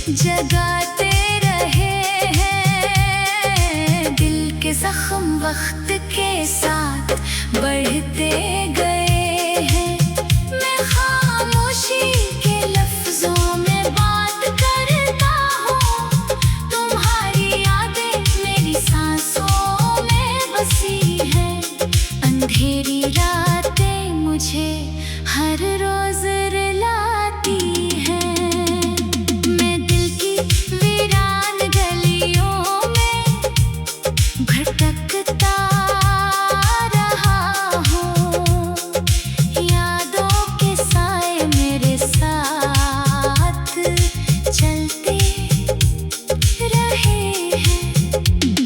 जगाते रहे हैं। दिल के जख्म वक्त के साथ बढ़ते गए हैं। मैं खामोशी के लफ्जों में बात करता हूँ। तुम्हारी यादें मेरी सांसों में बसी हैं। अंधेरी रातें मुझे हर रोज रुलाती हैं। मैं दिल की वीरान गलियों में भटकता रहा हूँ। यादों के साए मेरे साथ चलते रहे हैं।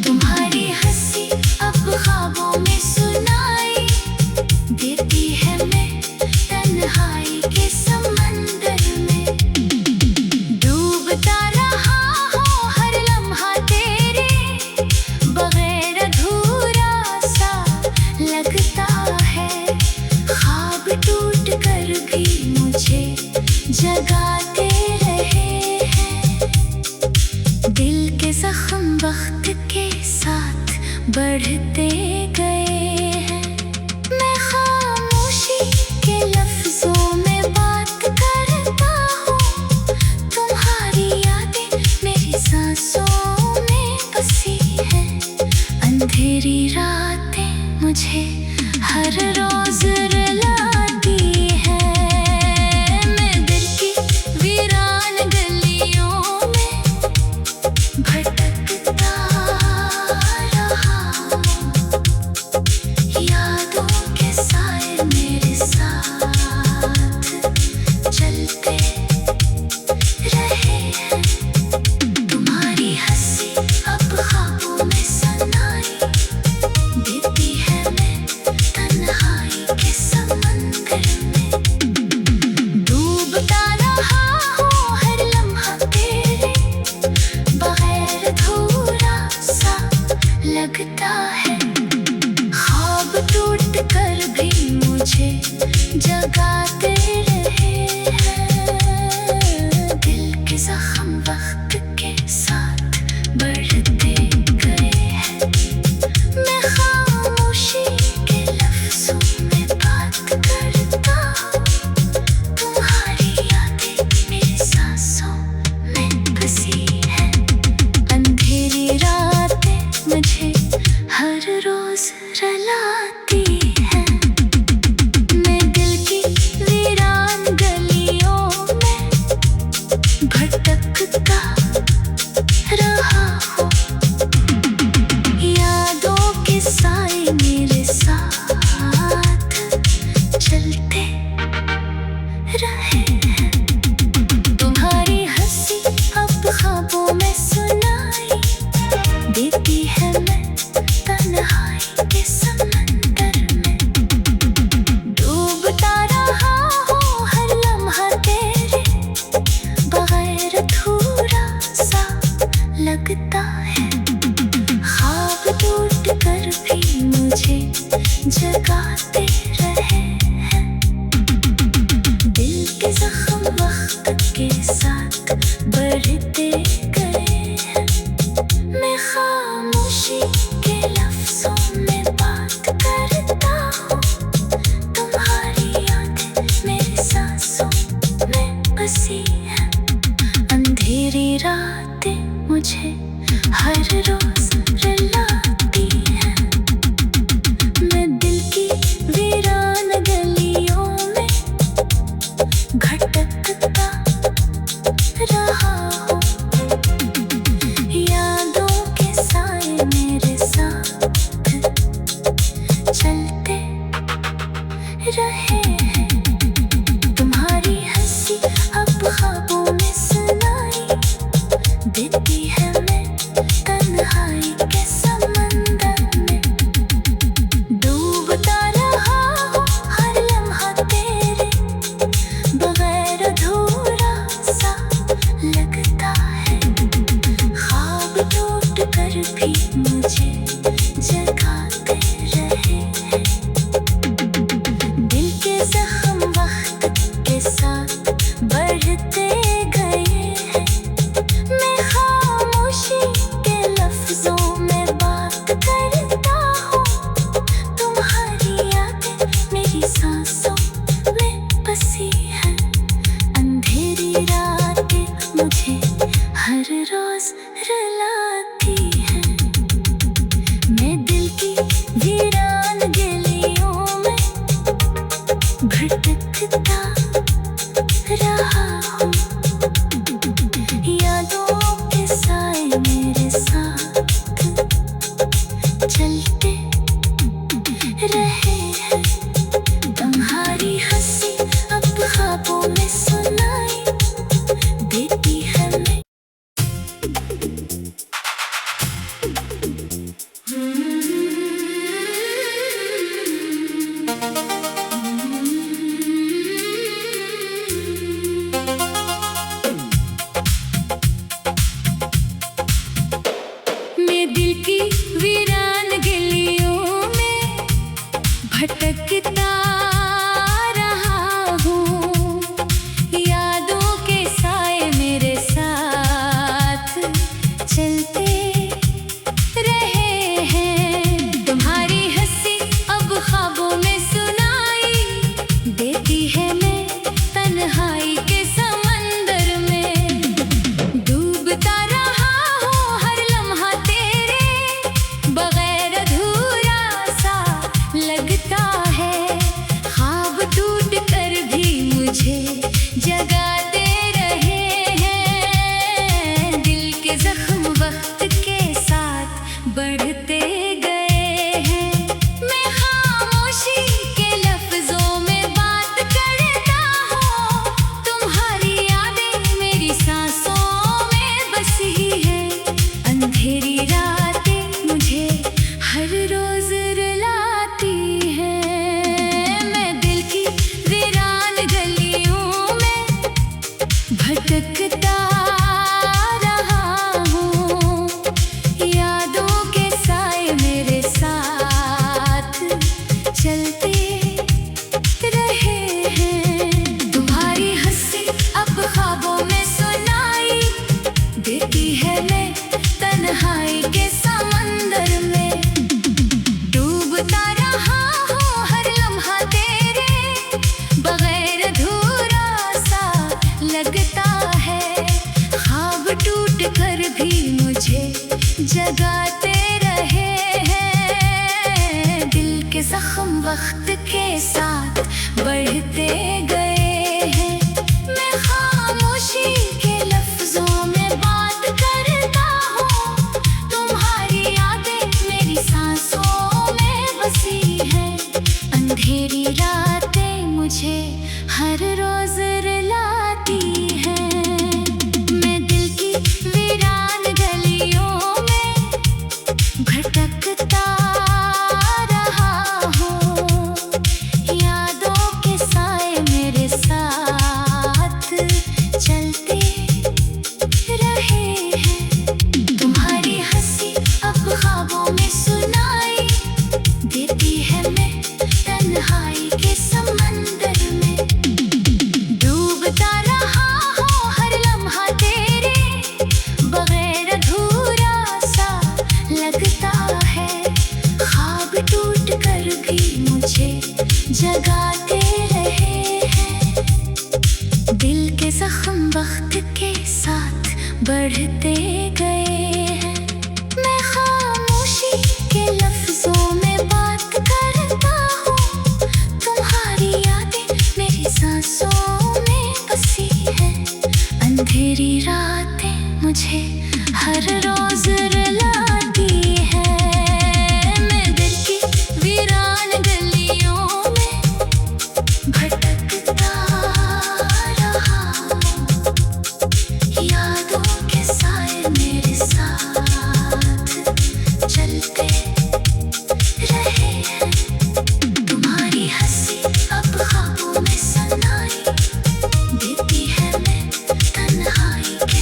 तुम्हारी हंसी अब ख्वाबों में सुनाई देती है। मैं तन्हाई के समंदर में डूबता रहा हूँ। हर लम्हा तेरे बगैर अधूरा सा लगता है। ख्वाब टूट कर भी मुझे जगाते रहे हैं। दिल के जख्म वक्त के साथ बढ़ते गए हैं। मैं खामोशी के लफ्जों में बात करता हूँ। तुम्हारी यादें मेरी सांसों में बसी हैं। अंधेरी रातें मुझे हर रोज रुलाती हैं। मैं दिल की वीरान गलियों में भटकता रहा हूँ। यादों के साए मेरे साथ चलते रहे हैं। तुम्हारी हंसी अब ख्वाबों में सुनाई देती है। मैं तन्हाई के समंदर में डूबता रहा हूँ। हर लम्हा तेरे बगैर अधूरा सा लगता है। ख्वाब टूट कर भी मुझे जगाते रहे हैं। दिल के जख्म वक्त के साथ बढ़ते गए हैं। मैं खामोशी के लफ्जों में बात करता हूँ। तुम्हारी यादें मेरी सांसों में बसी हैं। अंधेरी रातें मुझे हर रोज रुलाती हैं। मैं दिल की वीरान गलियों में भटकता रहा हूँ। यादों के साए मेरे साथ चलते रहे हैं। तुम्हारी हंसी अब ख्वाबों में सुनाई देती है। मैं तन्हाई के समंदर में डूबता रहा हूँ। हर लम्हा तेरे बगैर अधूरा सा लगता है। ख्वाब टूट कर भी मुझे जगाते रहे हैं। दिल के जख्म वक्त के साथ बढ़ते गए हैं। मैं खामोशी के लफ्जों में बात करता हूँ। तुम्हारी यादें मेरी सांसों में बसी हैं। अंधेरी रातें मुझे हर रोज रुलाती हैं। मैं दिल की वीरान गलियों में भटकता रहा हूँ। यादों के साए मेरे साथ चलते रहे हैं। तुम्हारी हंसी अब ख्वाबों में सुनाई देती है। मैं तन्हाई के समंदर में डूबता रहा हूँ। हर लम्हा तेरे बगैर अधूरा सा लगता है। ख्वाब टूट कर भी मुझे जगाते रहे हैं। दिल के जख्म वक्त के साथ बढ़ते गए हैं। हर रोज रुलाती है। मैं दिल की वीरान गलियों में भटकता रहा हूँ। यादों के साए मेरे साथ चलते रहे हैं। तुम्हारी हंसी अब ख्वाबों में सुनाई देती है। मैं दिल की वीरान गलियों में भटकता रहा हूँ। यादों के साए मेरे साथ चलते रहे हैं। तुम्हारी हंसी अब ख्वाबों में सुनाई देती है। मैं तन्हाई के समंदर में डूबता रहा हूँ। हर लम्हा तेरे बगैर अधूरा सा लगता है। ख्वाब टूट कर भी मुझे जगाते रहे हैं। दिल के जख्म वक्त के साथ बढ़ते गए हैं। मैं खामोशी के लफ्जों में बात करता हूँ। तुम्हारी यादें मेरी सांसों में बसी है। अंधेरी रातें मुझे हर रोज रुलाती हैं। मैं दिल की वीरान गलियों में भटकता रहा हूँ। यादों के साए मेरे साथ चलते रहे हैं। तुम्हारी हंसी अब ख्वाबों में सुनाई देती है। मैं तन्हाई के समंदर में डूबता रहा हूँ। हर लम्हा तेरे बगैर अधूरा सा लगता है। ख्वाब टूट कर भी मुझे जगाते रहे हैं। दिल के जख्म वक्त के साथ बढ़ते गए हैं। मैं खामोशी के लफ्जों में बात करता हूँ। तुम्हारी यादें मेरी सांसों में बसी है। अंधेरी रातें मुझे हर रोज रुलाती हैं। मैं दिल की वीरान गलियों में भटकता रहा हूँ। यादों के साए मेरे साथ चलते रहे हैं। तुम्हारी हंसी अब ख्वाबों में सुनाई देती है। मैं तन्हाई के समंदर में डूबता रहा हूँ। हर लम्हा तेरे बगैर अधूरा सा लगता है। ख्वाब टूट कर भी मुझे जगाते रहे हैं। दिल के जख्म वक्त के साथ बढ़ते गए हैं। मैं खामोशी के लफ्जों में बात करता हूँ। तुम्हारी यादें मेरी सांसों में बसी है। अंधेरी रातें मुझे हर रोज रुलाती है। मैं दिल की वीरान गलियों में भटकता रहा हूँ। यादों के साए मेरे साथ चलते रहे हैं। तुम्हारी हंसी अब ख्वाबों में सुनाई देती है। मैं तन्हाई के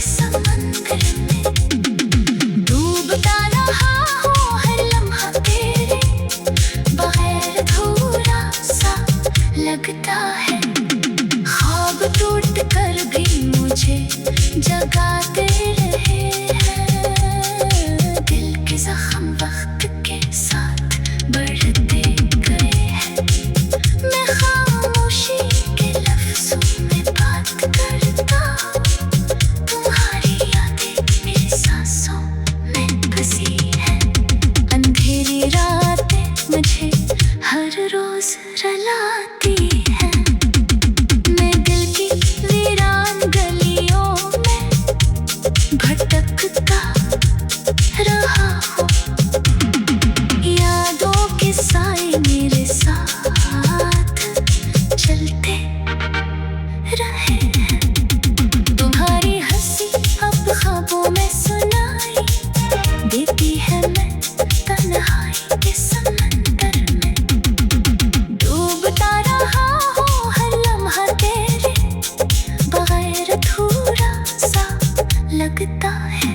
लगता है।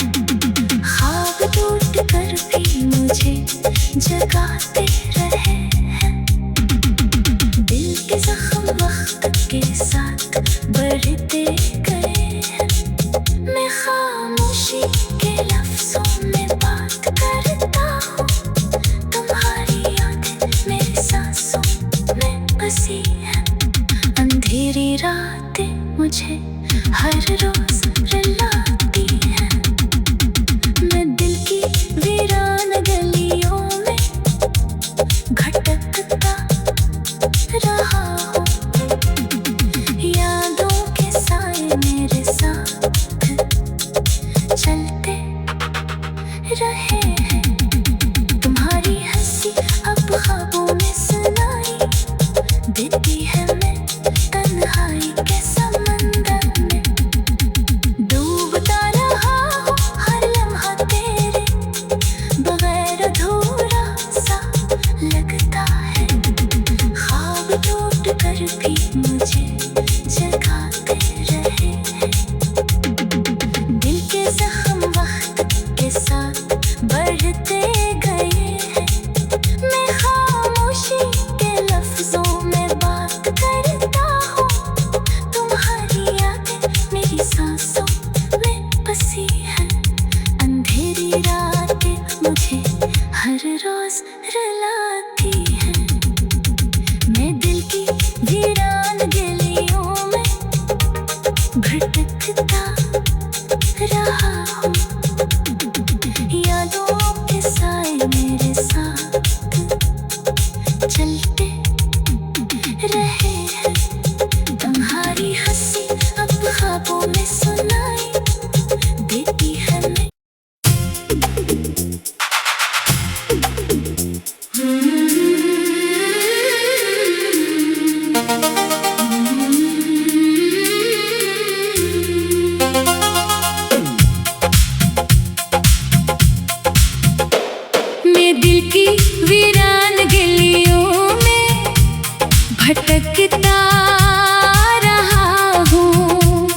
ख्वाब टूट कर भी मुझे जगाते रहे हैं। दिल के जख्म वक्त के साथ बढ़ते गए हैं। मैं खामोशी के लफ्जों में बात करता हूँ। तुम्हारी यादें मेरी सांसों में बसी हैं। अंधेरी रातें मुझे हर रोज रुलाती हैं। मैं दिल की वीरान गलियों में भटकता रहा हूँ। यादों के साए मेरे साथ चलते रहे हैं। तुम्हारी हंसी अब ख्वाबों में सुनाई देती है। मैं तन्हाई के समंदर में डूबता रहा हूँ। हर लम्हा तेरे बगैर अधूरा सा लगता है। ख्वाब टूट कर भी मुझे जगाते रहे हैं। दिल के जख्म वक्त के साथ बढ़ते गए हैं। मैं खामोशी के लफ्जों में बात करता हूँ। तुम्हारी यादें मेरी सांसों में बसी हैं। अंधेरी रातें मुझे हर रोज रुलाती हैं। मैं दिल की वीरान गलियों में भटकता रहा हूँ। यादों के साए मेरे साथ चलते रहे हैं। तुम्हारी हंसी अब ख्वाबों में सुनाई देती है। मैं दिल की वीरान गलियों में भटकता रहा हूँ।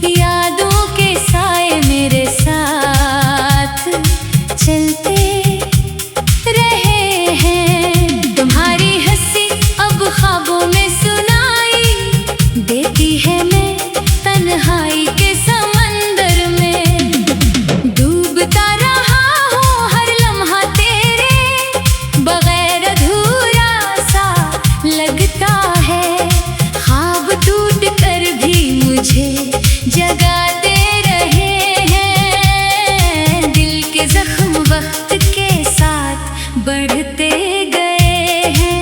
यादों के साए मेरे साथ चलते रहे हैं। तुम्हारी हंसी अब ख्वाबों में सुनाई देती है। मैं तन्हाई के समंदर में डूबता रहा हूँ। हर लम्हा तेरे बगैर अधूरा सा लगता है। ख्वाब टूट कर भी मुझे जगाते रहे हैं। दिल के जख्म वक्त के साथ बढ़ते गए हैं।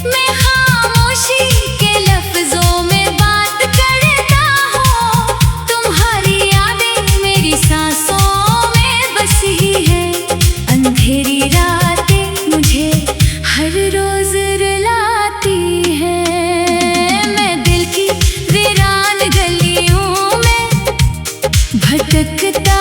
मैं खामोशी के लफ्जों में बात करता हूँ। तुम्हारी यादें मेरी सांसों में बसी हैं। अंधेरी रातें मुझे हर रोज रुलाती हैं। मैं दिल की वीरान गलियों में भटकता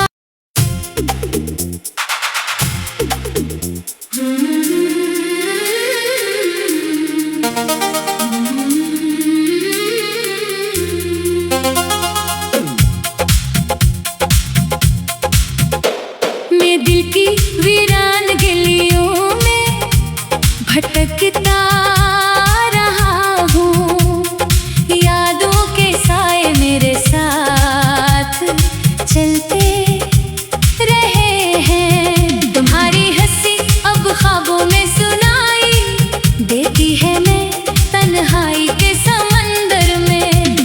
मैं दिल की वीरान गलियों में भटकता रहा हूँ। यादों के साए मेरे साथ चलते रहे हैं। तुम्हारी हंसी अब ख्वाबों में सुनाई देती है। मैं तन्हाई के समंदर में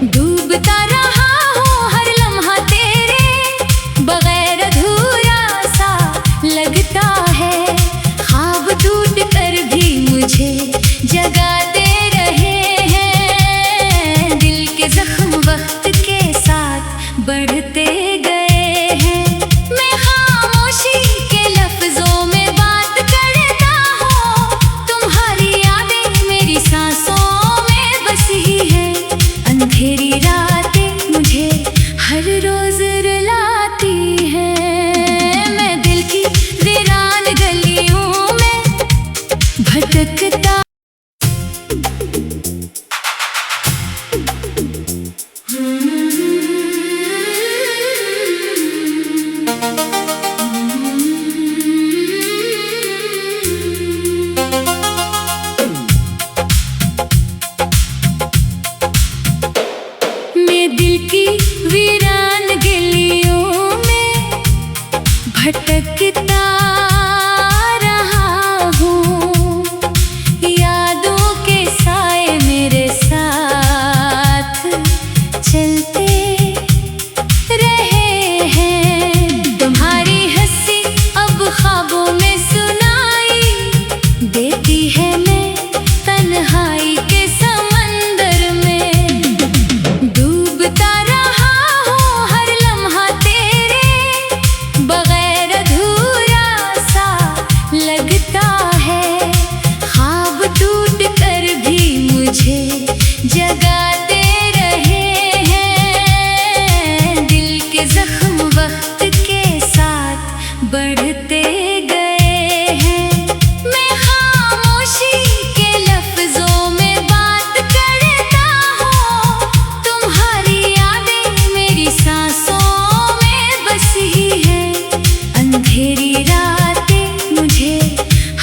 डूबता रहा हूँ। हर लम्हा तेरे बगैर अधूरा सा लगता है। ख्वाब टूट कर भी मुझे भटकता रहा हूँ, यादों के साए मेरे साथ चलते रहे हैं। तुम्हारी हंसी अब ख्वाबों में सुनाई देती है, मैं तन्हाई के समंदर में डूबता रहा हूँ। हर लम्हा तेरे बगैर अधूरा सा लगता है। ख्वाब टूट कर भी मुझे जगाते रहे हैं। दिल के जख्म वक्त के साथ बढ़ते गए हैं। मैं खामोशी के लफ्जों में बात करता हूँ, तुम्हारी यादें मेरी सांसों में बसी है। अंधेरी रातें मुझे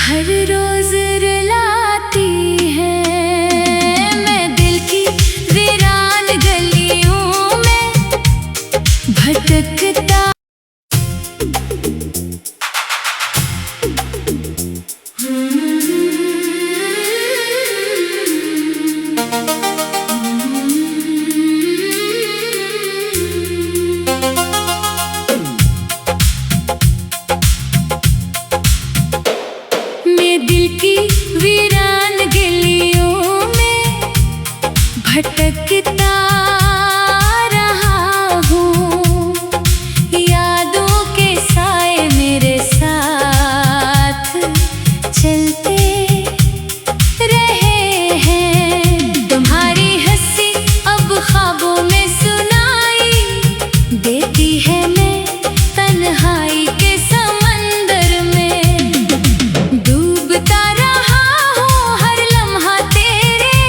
हर रोज रुलाती हैं। मैं दिल की वीरान गलियों में भटकता मैं दिल की वीरान गलियों में भटकता रहा हूँ, यादों के साए मेरे साथ चलते रहे हैं। तुम्हारी हंसी अब ख्वाबों में सुनाई देती है, मैं तन्हाई के समंदर में डूबता रहा हूँ। हर लम्हा तेरे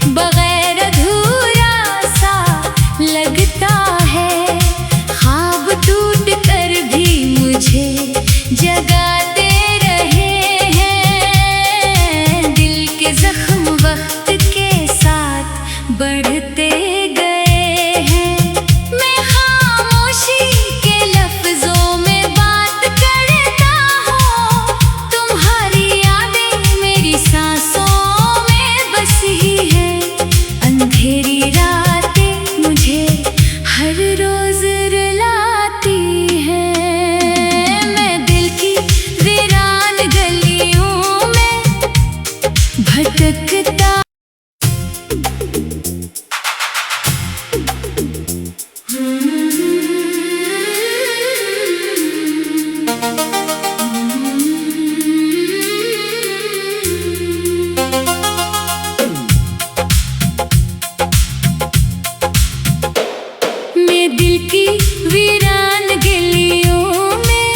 बगैर अधूरा सा लगता है। ख्वाब टूट कर भी मुझे जगाते रहे हैं। दिल के जख्म वक्त के साथ बढ़ते गए हैं। मैं खामोशी के लफ्जों में बात करता हूँ, तुम्हारी यादें मेरी सांसों में बसी है। अंधेरी रातें मुझे हर रोज रुलाती हैं। मैं दिल की वीरान गलियों में भटकता मैं दिल की वीरान गलियों में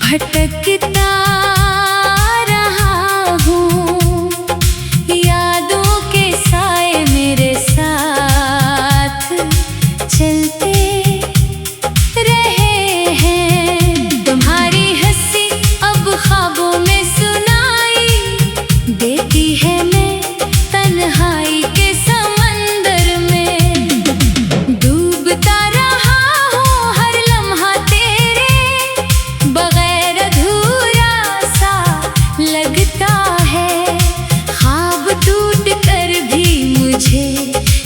भटकता रहा हूँ, यादों के साए मेरे साथ चलते रहे हैं। तुम्हारी हंसी अब ख्वाबों में सुनाई देती है, मैं तन्हाई के समंदर में डूबता रहा हूँ। हर लम्हा तेरे बगैर अधूरा सा लगता है। ख्वाब टूट कर भी मुझे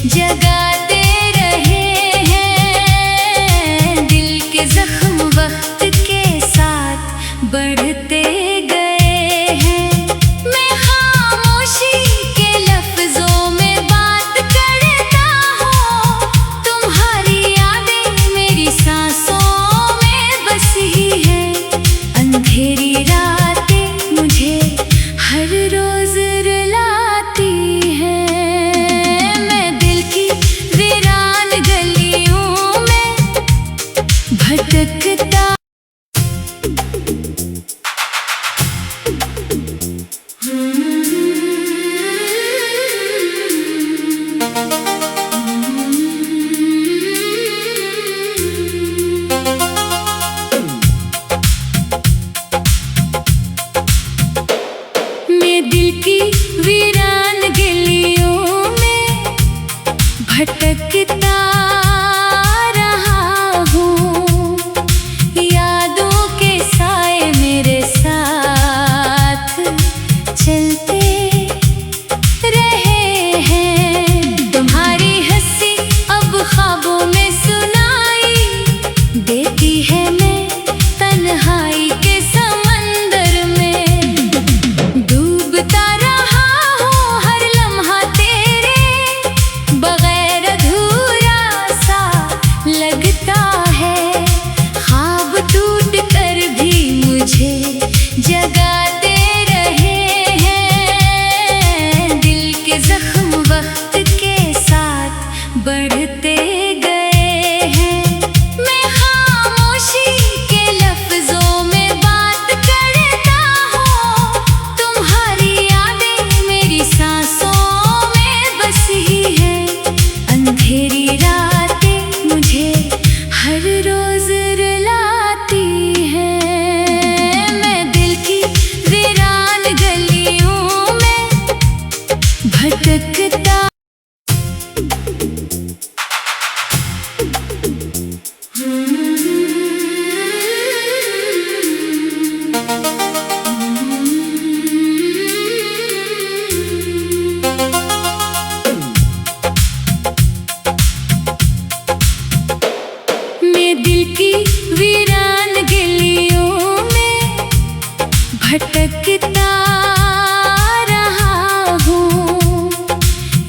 जगाते रहे हैं। दिल के जख्म वक्त के साथ बढ़ते गए हैं। मैं खामोशी के लफ्जों में बात करता हूँ, तुम्हारी यादें मेरी सांसों में बसी है। अंधेरी रातें मुझे हर रोज रुलाती हैं। मैं दिल की वीरान गलियों में भटकता मैं दिल की वीरान गलियों में भटकता रहा हूँ। देखी है मैं तन्हाई के समंदर में, डूबता रहा हूँ हर लम्हा तेरे बगैर, अधूरा सा लगता है। ख्वाब टूट कर भी मुझे जगाते रहे हैं, दिल के जख्म वक्त के साथ बढ़ते गए हैं। मैं खामोशी के लफ्जों में बात करता हूँ, तुम्हारी यादें मेरी सांसों में बसी है। अंधेरी रातें मुझे हर रोज रुलाती हैं, मैं दिल की वीरान गलियों में भटकता। मैं दिल की वीरान गलियों में भटकता रहा हूँ,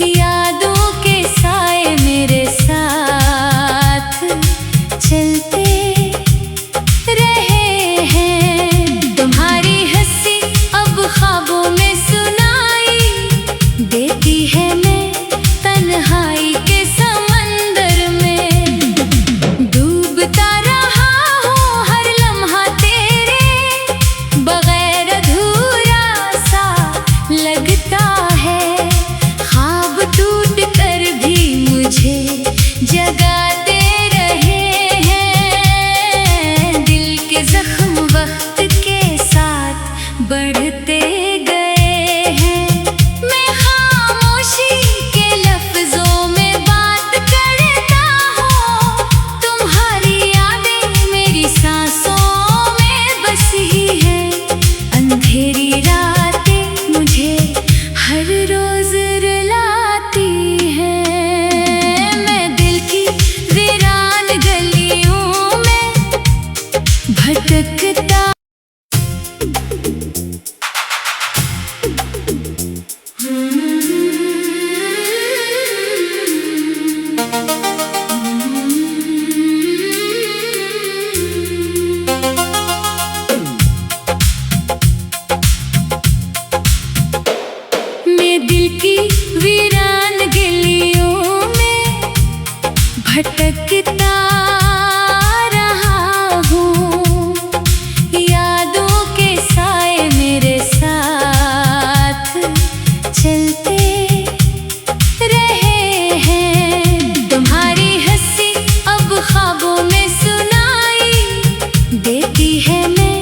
यादों के साए मेरे साथ चलते रहे हैं। तुम्हारी हंसी अब ख्वाबों में सुनाई देती है मैं तन्हाई के समंदर में, डूबता रहा हूँ हर लम्हा तेरे बगैर, अधूरा सा लगता है। ख्वाब टूट कर भी मुझे जगाते रहे हैं, दिल के जख्म वक्त के साथ बढ़ते गए हैं। मैं खामोशी के लफ्जों में बात करता हूँ, तुम्हारी यादें मेरी सांसों में बसी है। अंधेरी रातें मुझे हर रोज रुलाती हैं, मैं दिल की वीरान गलियों में भटकता। मैं दिल की वीरान गलियों में भटकता रहा हूँ, यादों के साए मेरे साथ चलते रहे हैं। तुम्हारी हंसी अब ख्वाबों में सुनाई देती है मैं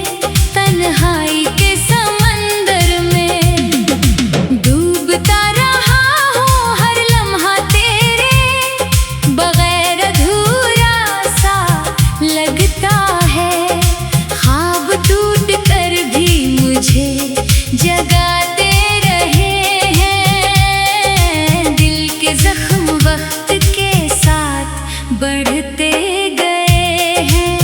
तन्हाई के समंदर में, डूबता रहा हूँ हर लम्हा तेरे बगैर, अधूरा सा लगता है। ख्वाब टूट कर भी मुझे जगाते रहे हैं, दिल के जख्म वक्त के साथ बढ़ते गए हैं।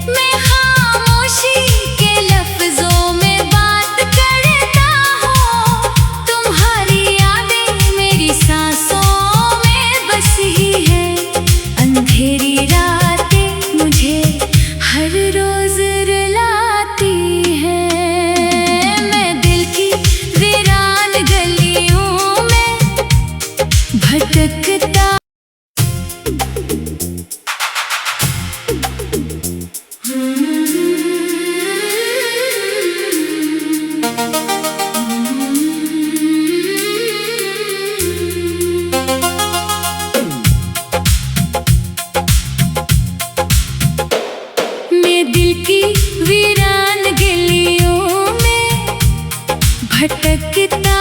मैं खामोशी के लफ्जों में बात करता हूँ, तुम्हारी यादें मेरी सांसों में बसी है। अंधेरी रातें मुझे हर रोज रुलाती हैं, मैं दिल की वीरान गलियों में भटकता। मैं दिल की वीरान गलियों में भटकता